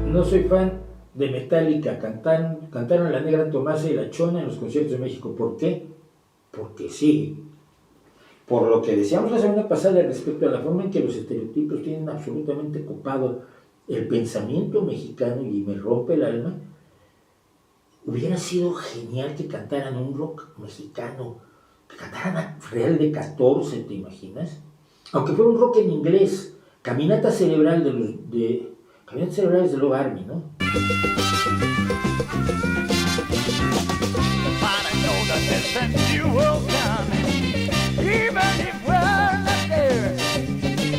No soy fan de Metallica, cantaron La Negra Tomasa y La Chona en los conciertos de México. ¿Por qué? Porque sí. Por lo que decíamos la semana pasada respecto a la forma en que los estereotipos tienen absolutamente copado el pensamiento mexicano y me rompe el alma, hubiera sido genial que cantaran un rock mexicano, que cantaran a Real de 14, ¿te imaginas? Aunque fuera un rock en inglés, Caminata Cerebral Caminata Cerebral es de Love Army, ¿no?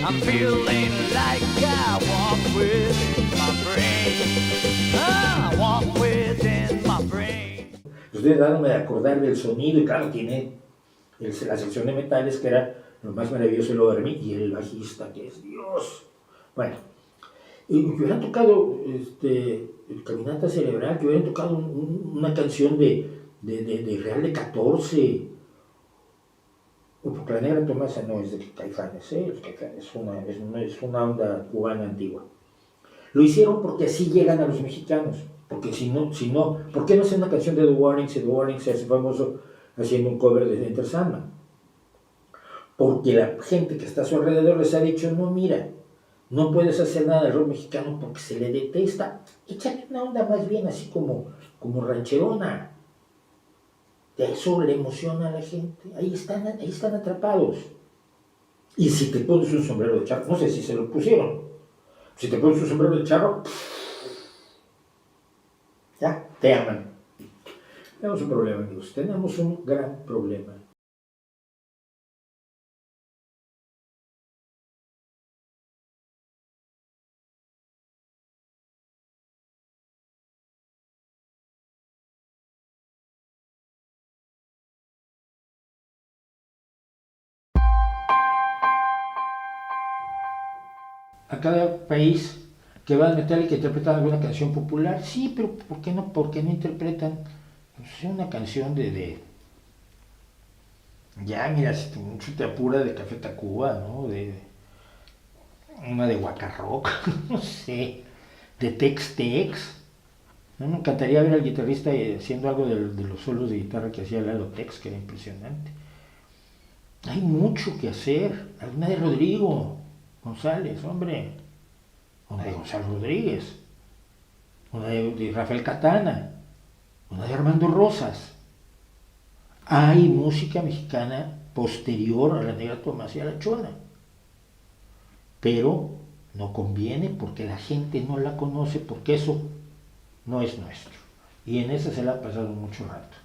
I'm feeling like I walk within my brain. I walk within my brain. Estoy dándome de acordar del sonido y claro, tiene la sección de metales que era lo más maravilloso de Love Army y el bajista que es Dios. Bueno, y que hubieran tocado Caminata Cerebral, que hubieran tocado una canción de Real de 14. Porque La Negra Tomasa no es de Caifanes, es una onda cubana antigua. Lo hicieron porque así llegan a los mexicanos, porque si no, ¿por qué no hacen una canción de The Warnings y The Warnings se hace famoso haciendo un cover de Enter Sandman? Porque la gente que está a su alrededor les ha dicho, no, mira, no puedes hacer nada del rock mexicano porque se le detesta, échale una onda más bien así como rancherona. Eso le emociona a la gente, ahí están atrapados. Y si te pones un sombrero de charro, no sé si se lo pusieron, si te pones un sombrero de charro, ya, te aman. Tenemos un problema, amigos, tenemos un gran problema. A cada país que va a Metallica interpretan alguna canción popular, sí, pero ¿por qué no interpretan una canción ya mira, si mucho te apura de Café Tacuba, ¿no? Una de Waka Rock, no sé, de Tex-Tex. No me encantaría ver al guitarrista haciendo algo de los solos de guitarra que hacía Lalo Tex, que era impresionante. Hay mucho que hacer. Alguna de Rodrigo González, hombre. Una de Gonzalo Rodríguez. Una de Rafael Catana. Una de Armando Rosas. Hay música mexicana posterior a La Negra Tomasa y a La Chona. Pero no conviene porque la gente no la conoce, porque eso no es nuestro. Y en esa se la ha pasado mucho rato.